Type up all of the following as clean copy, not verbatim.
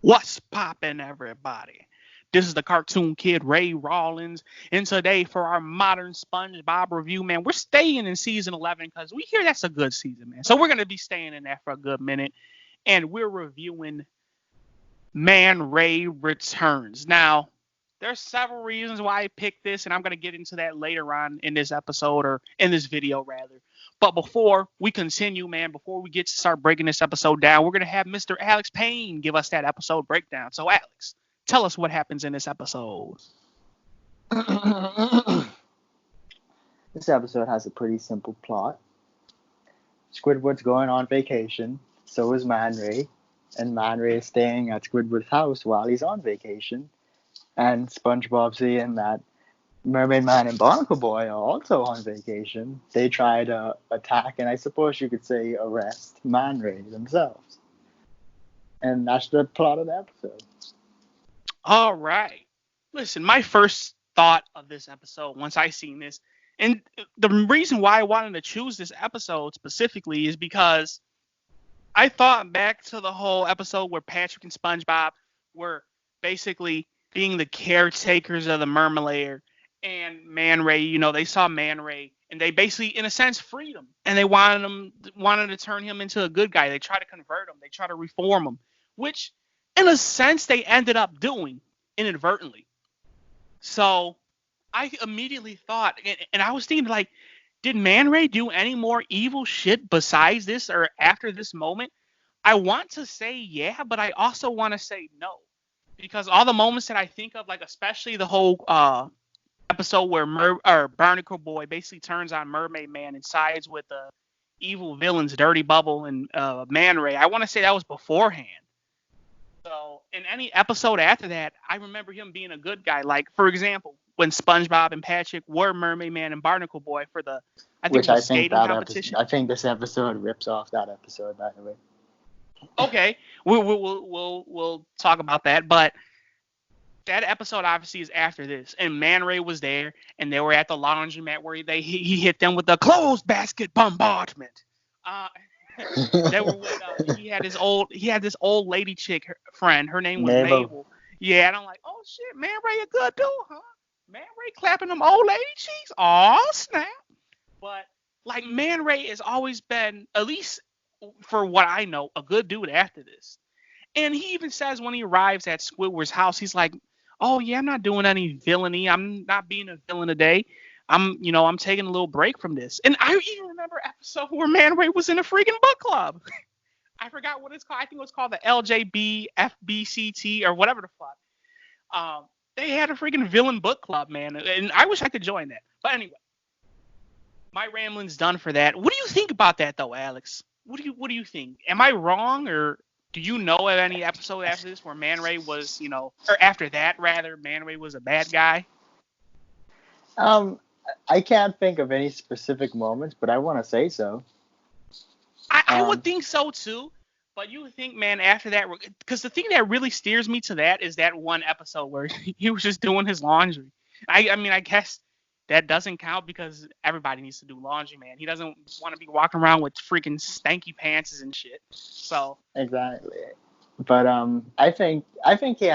What's poppin', everybody? This is the cartoon kid Ray Rollins, and today for our modern SpongeBob review, man, we're staying in season 11 because we hear that's a good season, man. So we're gonna be staying in there for a good minute, and we're reviewing Man Ray Returns. Now, there's several reasons why I picked this, and I'm gonna get into that later on in this episode or in this video rather. But before we continue, man, before we get to start breaking this episode down, we're gonna have Mr. Alex Payne give us that episode breakdown. So, Alex, tell us what happens in this episode. This episode has a pretty simple plot. Squidward's going on vacation, so is Man Ray, and Man Ray is staying at Squidward's house while he's on vacation. And SpongeBob, seeing that Mermaid Man and Barnacle Boy are also on vacation, they try to attack, and I suppose you could say arrest Man Ray themselves. And that's the plot of the episode. All right. Listen, my first thought of this episode, once I seen this, and the reason why I wanted to choose this episode specifically is because I thought back to the whole episode where Patrick and SpongeBob were basically being the caretakers of the Mermalair, and Man Ray, you know, they saw Man Ray, and they basically, in a sense, freed him, and they wanted to turn him into a good guy. They tried to convert him, they tried to reform him, which, in a sense, they ended up doing inadvertently. So I immediately thought, and I was thinking, like, did Man Ray do any more evil shit besides this or after this moment? I want to say yeah, but I also want to say no. Because all the moments that I think of, like especially the whole episode where Barnacle Boy basically turns on Mermaid Man and sides with the evil villains, Dirty Bubble and Man Ray, I want to say that was beforehand. So in any episode after that, I remember him being a good guy. Like, for example, when SpongeBob and Patrick were Mermaid Man and Barnacle Boy for the, I think, skating competition. I think this episode rips off that episode, by the way. Okay, we'll talk about that, but that episode obviously is after this, and Man Ray was there, and they were at the laundromat where he hit them with the clothes basket bombardment. They were with, he had this old lady chick friend. Her name was Mabel. Yeah, and I'm like, oh shit, Man Ray a good dude, huh? Man Ray clapping them old lady cheeks. Aw, snap. But like Man Ray has always been, at least for what I know, a good dude after this. And he even says when he arrives at Squidward's house, he's like, oh yeah, I'm not doing any villainy. I'm not being a villain today. I'm taking a little break from this. And I even remember an episode where Man Ray was in a freaking book club. I forgot what it's called. I think it was called the LJBFBCT or whatever the fuck. They had a freaking villain book club, man. And I wish I could join that. But anyway, my rambling's done for that. What do you think about that, though, Alex? What do you think? Am I wrong, or do you know of any episode after this where Man Ray was, or after that rather, Man Ray was a bad guy? I can't think of any specific moments, but I want to say so. I would think so too, but you would think, man, after that, because the thing that really steers me to that is that one episode where he was just doing his laundry. I mean, I guess that doesn't count because everybody needs to do laundry, man. He doesn't want to be walking around with freaking stanky pants and shit. So exactly. But I think he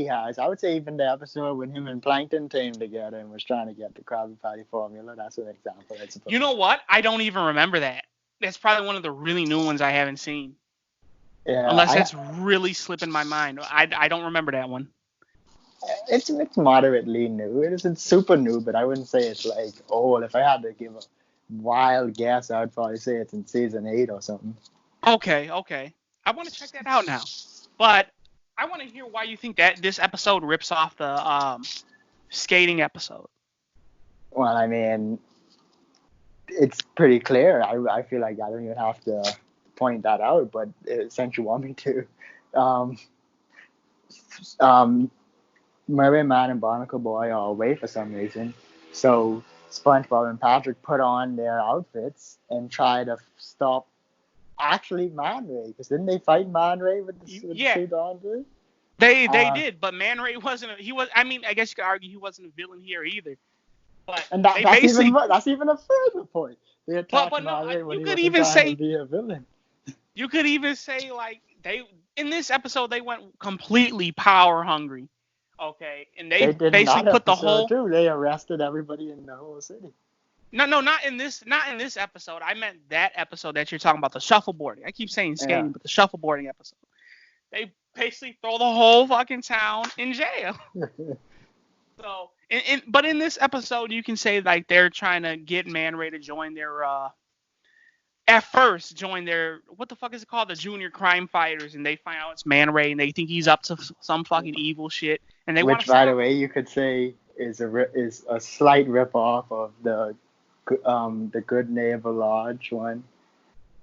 has. I would say even the episode when him and Plankton teamed together and was trying to get the Krabby Patty formula. That's an example, I suppose. You know what? I don't even remember that. That's probably one of the really new ones I haven't seen. Yeah. Unless it's really slipping my mind. I don't remember that one. It's moderately new. It isn't super new, but I wouldn't say it's like old. If I had to give a wild guess, I would probably say it's in season 8 or something. Okay. I want to check that out now. But I want to hear why you think that this episode rips off the skating episode. Well, I mean, it's pretty clear. I feel like I don't even have to point that out, but since you want me to. Mermaid Man and Barnacle Boy are away for some reason, so SpongeBob and Patrick put on their outfits and try to stop Man Ray, because didn't they fight Man Ray with the suit on too? They did, but Man Ray wasn't. I guess you could argue he wasn't a villain here either. But that's even a further point. They attacked Man Ray when he was trying to be a villain. You could even say like they in this episode they went completely power hungry. Okay, and they They did in basically that put the episode whole too. They arrested everybody in the whole city. no, not in this episode. I meant that episode that you're talking about, the shuffleboarding. I keep saying Yeah. skating, but the shuffleboarding episode. They basically throw the whole fucking town in jail. So, but in this episode, you can say like they're trying to get Man Ray to join their at first join their what the fuck is it called, the junior crime fighters, and they find out it's Man Ray and they think he's up to some fucking evil shit, and they want to Which, by stop the him. way, you could say is a slight rip off of the Good Neighbor Lodge one,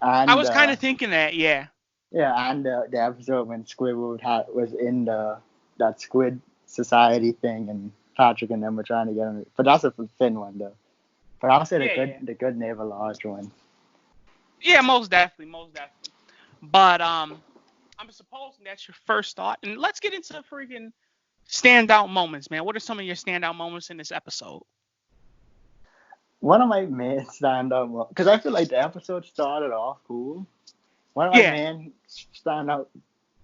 I and was kind of thinking that, yeah. yeah, and the episode when Squidward was in that Squid Society thing, and Patrick and them were trying to get him. But that's a thin one though. But I'll say Yeah. the Good Neighbor Lodge one. Yeah, most definitely, most definitely. But I'm supposing that's your first thought, and let's get into the freaking standout moments, man. What are some of your standout moments in this episode? One of my main standout moments, because I feel like the episode started off cool. One of my Yeah. main standout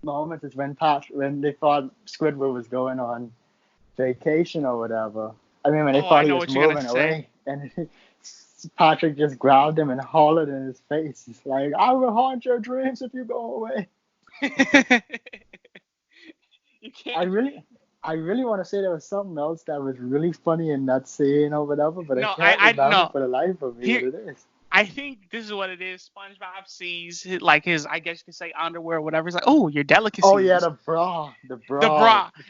moments is when they thought Squidward was going on vacation or whatever. I mean, when they thought he was moving away, and Patrick just grabbed him and hollered in his face. He's like, "I will haunt your dreams if you go away." You can't. I really want to say there was something else that was really funny in that scene or whatever, but No, I can't remember no. for the life of me what it is. I think this is what it is. SpongeBob sees like his, I guess you could say, underwear or whatever. He's like, "Oh, your delicacies." Oh yeah, the bra.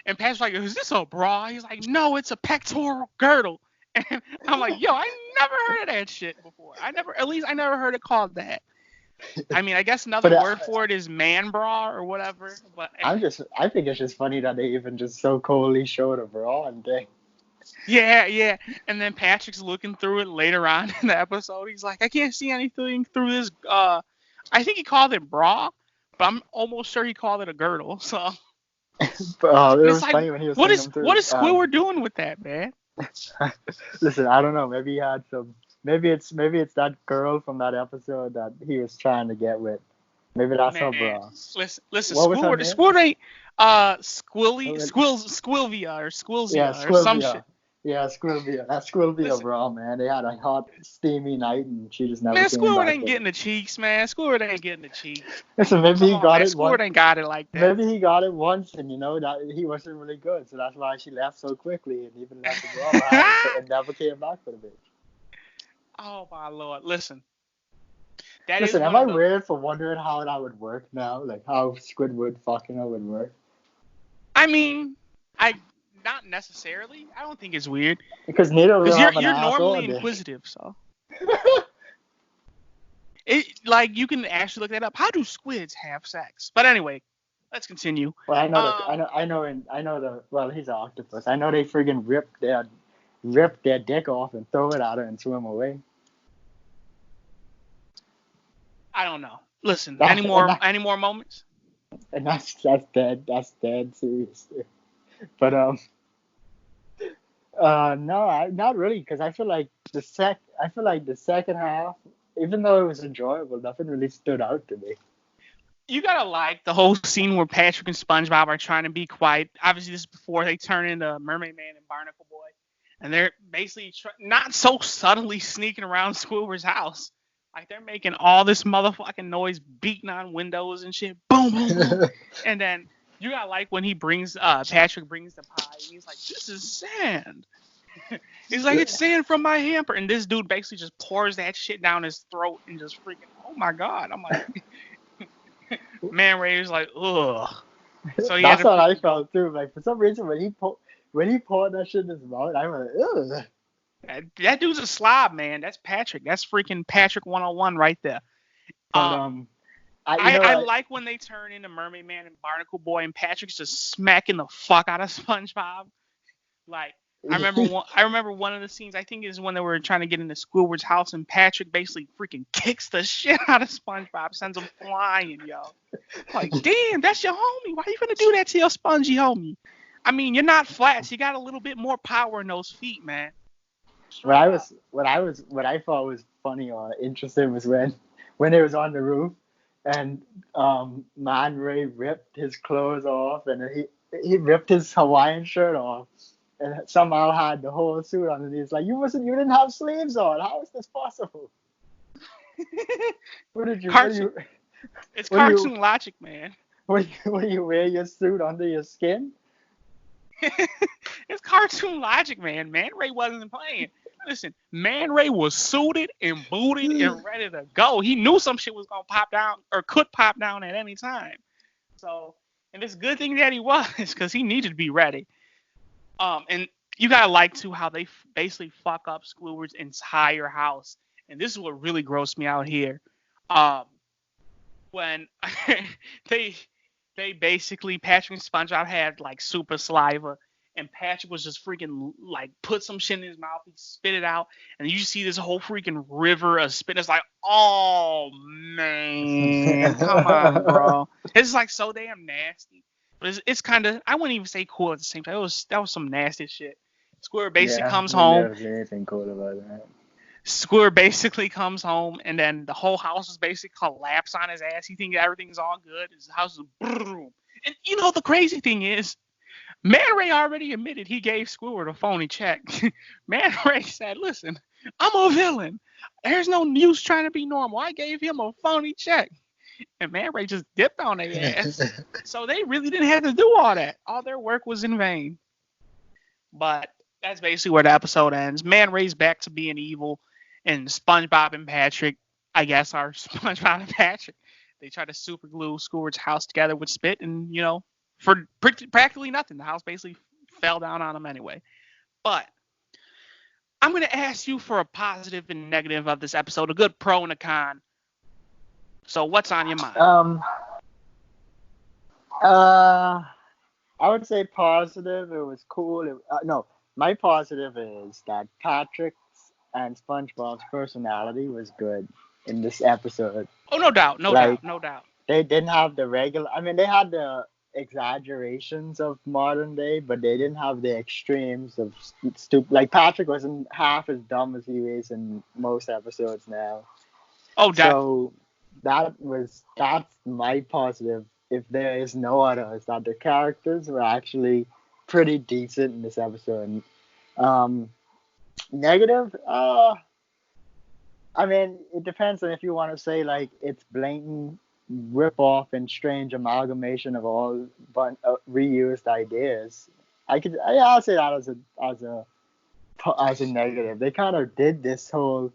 And Patrick's like, "Is this a bra?" He's like, "No, it's a pectoral girdle." And I'm like, "Yo, I never heard of that shit before. I never heard it called that." I mean, I guess another word for it is man bra or whatever. But I think it's just funny that they even just so coldly showed a bra and thing. Yeah. And then Patrick's looking through it later on in the episode. He's like, "I can't see anything through this." I think he called it bra, but I'm almost sure he called it a girdle. So. It was like, funny when he was what them through. What is Squidward doing with that, man? Listen, I don't know. Maybe he had some. Maybe it's that girl from that episode that he was trying to get with. Maybe that's her bra. Listen, Squidward ain't Squilvia or Squilzia or some shit. Yeah, Squilvia. That's Squilvia bra, man. They had a hot, steamy night, and she just never came back. Man, Squidward ain't getting the cheeks, man. Squidward ain't getting the cheeks. Listen, maybe he got it once. Squidward ain't got it like that. Maybe he got it once, and that he wasn't really good, so that's why she left so quickly and even left the bra behind and never came back for the bitch. Oh my lord! Listen. Am I weird for wondering how that would work now? Like how Squidward fucking her would work? I mean, not necessarily. I don't think it's weird. Because neither of them have an you're asshole, normally inquisitive, so. You can actually look that up. How do squids have sex? But anyway, let's continue. Well, I know. Well, he's an octopus. I know they friggin' rip their dick off and throw it at her and swim away. I don't know. Listen, any more moments? And that's dead. That's dead seriously. But no, not really, because I feel like the second half, even though it was enjoyable, nothing really stood out to me. You gotta like the whole scene where Patrick and SpongeBob are trying to be quiet. Obviously, this is before they turn into Mermaid Man and Barnacle Boy, and they're basically not so subtly sneaking around Squidward's house. Like, they're making all this motherfucking noise, beating on windows and shit. Boom, boom, boom. And then you gotta like when Patrick brings the pie. He's like, "This is sand." He's like, "It's sand from my hamper." And this dude basically just pours that shit down his throat and just freaking, oh my God. I'm like, Man Ray was like, ugh. So that's what I felt too. Like, for some reason, when he poured that shit in his mouth, I went, ugh. That dude's a slob, man. That's Patrick. That's freaking Patrick 101 right there. But, I like when they turn into Mermaid Man and Barnacle Boy, and Patrick's just smacking the fuck out of SpongeBob. Like, I remember one of the scenes, I think, is when they were trying to get into Squidward's house, and Patrick basically freaking kicks the shit out of SpongeBob, sends him flying, yo. Like, damn, that's your homie. Why you gonna do that to your spongy homie? I mean, you're not flats. You got a little bit more power in those feet, man. What I thought was funny or interesting was when it was on the roof, and Man Ray ripped his clothes off, and he ripped his Hawaiian shirt off, and somehow had the whole suit on. And he's like, you didn't have sleeves on. How is this possible? What did you what do Cartoon. you It's what do you cartoon logic, man. what do you wear your suit under your skin? It's cartoon logic, man. Man Ray wasn't playing. Listen, Man Ray was suited and booted and ready to go. He knew some shit was gonna pop down or could pop down at any time. So, and it's a good thing that he was, because he needed to be ready. And you gotta like too how they basically fuck up Squidward's entire house. And this is what really grossed me out here. Um, when they they basically Patrick and SpongeBob had like super saliva, and Patrick was just freaking like put some shit in his mouth, he spit it out, and you see this whole freaking river of spit. It's like, oh man, come on, bro. It's like so damn nasty, but it's kind of, I wouldn't even say cool at the same time. That was some nasty shit. Square basically Yeah, comes we home. never see anything cool about that. Square basically comes home, and then the whole house is basically collapse on his ass. He thinks everything's all good. His house is boom. And you know the crazy thing is, Man Ray already admitted he gave Squidward a phony check. Man Ray said, "Listen, I'm a villain. There's no use trying to be normal. I gave him a phony check." And Man Ray just dipped on their ass. So they really didn't have to do all that. All their work was in vain. But that's basically where the episode ends. Man Ray's back to being evil, and SpongeBob and Patrick, I guess, are SpongeBob and Patrick. They try to super glue Squidward's house together with spit, and for practically nothing, the house basically fell down on them anyway. But I'm gonna ask you for a positive and negative of this episode, a good pro and a con. So what's on your mind? Uh, I would say positive. It was cool. No, my positive is that Patrick's and SpongeBob's personality was good in this episode. Oh, no doubt, no Like, doubt, no doubt. they didn't have the regular. I mean, they had the exaggerations of modern day, but they didn't have the extremes of stupid. Like Patrick wasn't half as dumb as he is in most episodes now. Oh, So that's my positive. If there is no other, is that the characters were actually pretty decent in this episode. Um, Negative, I mean, it depends on if you want to say like it's blatant rip off and strange amalgamation of all but reused ideas. I'll say that as a negative. They kind of did this whole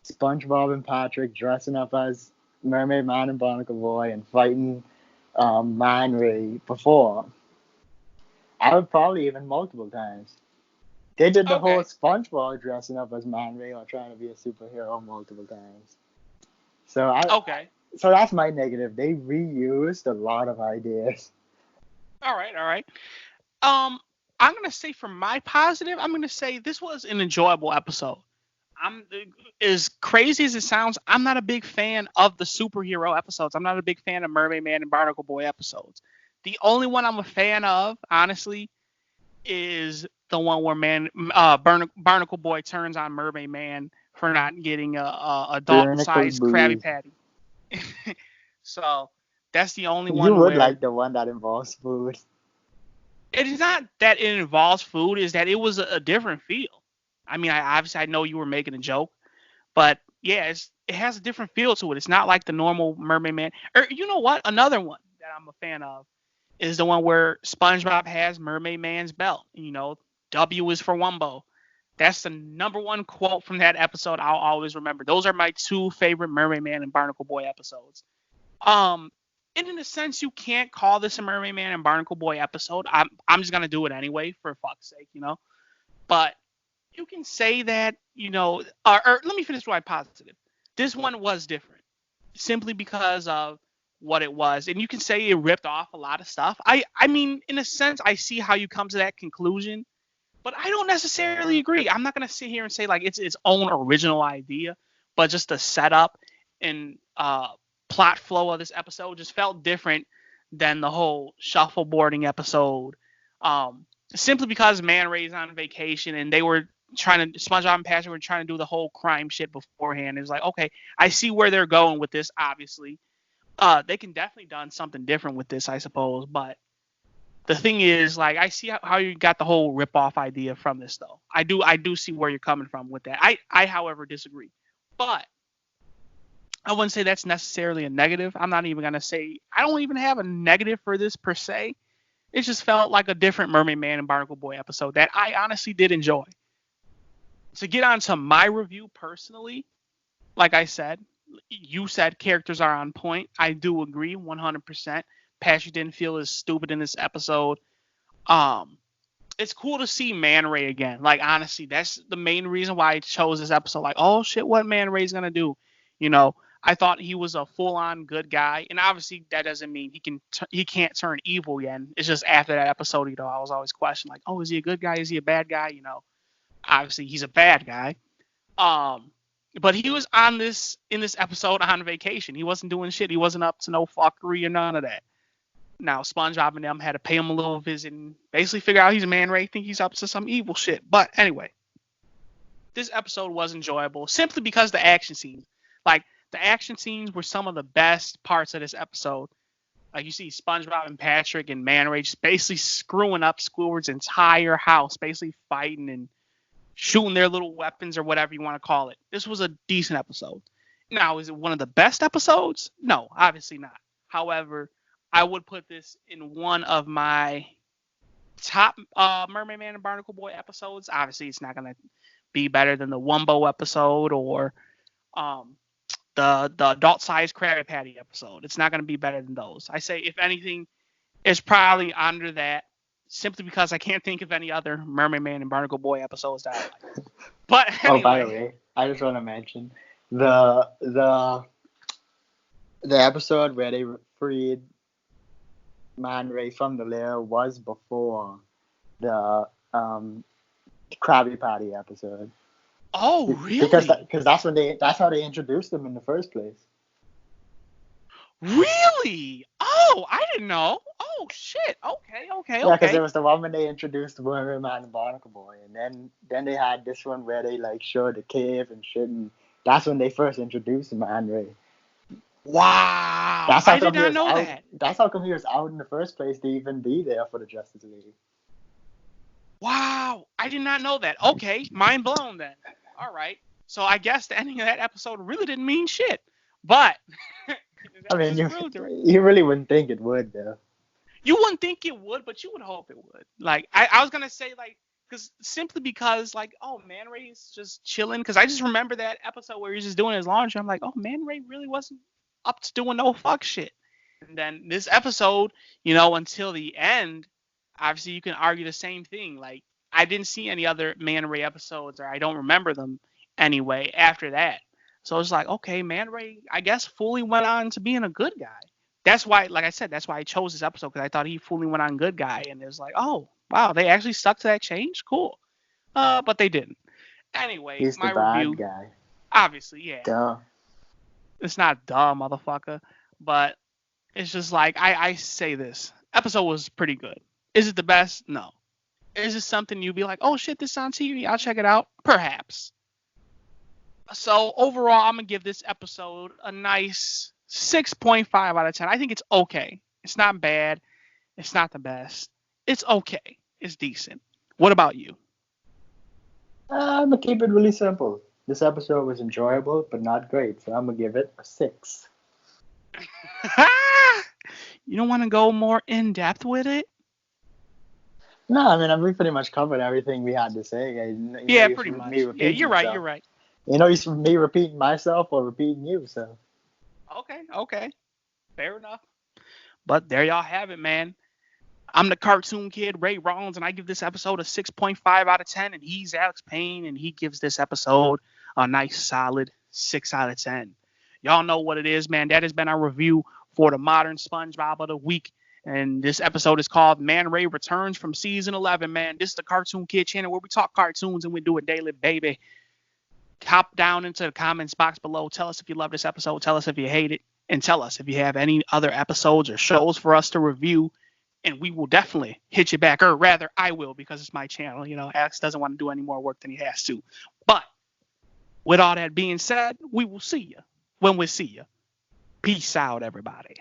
SpongeBob and Patrick dressing up as Mermaid Man and Barnacle Boy and fighting Man Ray before. I would probably even multiple times. They did the whole Okay. SpongeBob dressing up as Man Ray or trying to be a superhero multiple times. So I Okay. so that's my negative. They reused a lot of ideas. All right. All right. Um, I'm gonna say for my positive, I'm gonna say this was an enjoyable episode. I'm As crazy as it sounds, I'm not a big fan of the superhero episodes. I'm not a big fan of Mermaid Man and Barnacle Boy episodes. The only one I'm a fan of, honestly, is the one where Barnacle Boy turns on Mermaid Man for not getting a Barnacle adult-sized Krabby Boo. Patty. So that's the only You one would where like the one that involves food. it is not that it involves food, is that it was a different feel. I mean, I know you were making a joke, but yeah, it has a different feel to it. It's not like the normal Mermaid Man. Or you know what? Another one that I'm a fan of is the one where SpongeBob has Mermaid Man's belt. W is for Wumbo. That's the number one quote from that episode I'll always remember. Those are my two favorite Mermaid Man and Barnacle Boy episodes. Um, and in a sense, you can't call this a Mermaid Man and Barnacle Boy episode. I'm just gonna do it anyway for fuck's sake. But you can say that, or let me finish with my positive. This one was different simply because of what it was, and you can say it ripped off a lot of stuff. I mean, in a sense, I see how you come to that conclusion, but I don't necessarily agree. I'm not gonna sit here and say like it's its own original idea, but just the setup and plot flow of this episode just felt different than the whole shuffleboarding episode. Simply because Man Ray's on vacation and they were SpongeBob and Patrick were trying to do the whole crime shit beforehand. It's like, okay, I see where they're going with this, obviously. They can definitely done something different with this, I suppose. But the thing is, like, I see how you got the whole rip off idea from this, though. I do see where you're coming from with that. However, disagree. But I wouldn't say that's necessarily a negative. I'm not even gonna say I don't even have a negative for this per se. It just felt like a different Mermaid Man and Barnacle Boy episode that I honestly did enjoy. To get on to my review personally, like I said, you said characters are on point. I do agree 100%. Patrick didn't feel as stupid in this episode. Um, it's cool to see Man Ray again. Like, honestly, that's the main reason why I chose this episode. Like, oh shit, what Man Ray's gonna do? You know, I thought he was a full-on good guy, and obviously that doesn't mean he can't turn evil again. It's just after that episode, I was always questioning like, oh, is he a good guy? Is he a bad guy? Obviously he's a bad guy. Um, but he was in this episode on vacation. He wasn't doing shit. He wasn't up to no fuckery or none of that. Now SpongeBob and them had to pay him a little visit and basically figure out he's a Man Ray, think he's up to some evil shit. But anyway, this episode was enjoyable simply because the action scenes, like the action scenes, were some of the best parts of this episode. Like you see SpongeBob and Patrick and Man Ray just basically screwing up Squidward's entire house, basically fighting and shooting their little weapons or whatever you want to call it. This was a decent episode. Now, is it one of the best episodes? No, obviously not. However, I would put this in one of my top Mermaid Man and Barnacle Boy episodes. Obviously, it's not going to be better than the Wumbo episode or um, the adult size Krabby Patty episode. It's not going to be better than those. I say, if anything, it's probably under that, simply because I can't think of any other Mermaid Man and Barnacle Boy episodes that I like. But anyway. Oh, by the way, I just want to mention the episode where they freed Man Ray from the lair was before the Krabby Patty episode. Oh, really? Because that's how they introduced them in the first place. Really? Oh, I didn't know. Oh shit. Okay. Yeah, because there was the one when they introduced Mermaid Man and Barnacle Boy, and then they had this one where they like showed the cave and shit, and that's when they first introduced Man Ray. Wow. I did not know that. That's how come he was out in the first place to even be there for the Justice League. Wow. I did not know that. Okay. Mind blown then. All right. So I guess the ending of that episode really didn't mean shit. But I mean, you really wouldn't think it would, though. You wouldn't think it would, but you would hope it would. Like, I was going to say, like, simply because, like, oh, Man Ray's just chilling. Because I just remember that episode where he's just doing his laundry. I'm like, oh, Man Ray really wasn't up to doing no fuck shit. And then this episode, until the end, obviously you can argue the same thing. Like, I didn't see any other Man Ray episodes, or I don't remember them anyway after that. So it's like, okay, Man Ray, I guess, fully went on to being a good guy. That's why, like I said, that's why I chose this episode, because I thought he fully went on good guy. And it was like, oh, wow, they actually stuck to that change? Cool. But they didn't. Anyway, he's my the bad review. Guy. Obviously, yeah. Duh. It's not dumb, motherfucker. But it's just like, I say this. Episode was pretty good. Is it the best? No. Is it something you'd be like, oh shit, this is on TV, I'll check it out? Perhaps. So overall, I'm going to give this episode a nice 6.5 out of 10. I think it's okay. It's not bad. It's not the best. It's okay. It's decent. What about you? I'm going to keep it really simple. This episode was enjoyable, but not great. So I'm going to give it a 6. You don't want to go more in depth with it? No, I mean, we pretty much covered everything we had to say. Pretty much. Yeah, you're right. You're right. It's me repeating myself or repeating you, so. Okay. Fair enough. But there y'all have it, man. I'm the cartoon kid, Ray Rollins, and I give this episode a 6.5 out of 10, and he's Alex Payne, and he gives this episode a nice solid 6 out of 10. Y'all know what it is, man. That has been our review for the modern SpongeBob of the week. And this episode is called Man Ray Returns from Season 11, man. This is the Cartoon Kid channel where we talk cartoons and we do it daily, baby. Hop down into the comments box below. Tell us if you love this episode. Tell us if you hate it. And tell us if you have any other episodes or shows for us to review. And we will definitely hit you back. Or rather, I will, because it's my channel. Alex doesn't want to do any more work than he has to. But with all that being said, we will see you when we see you. Peace out, everybody.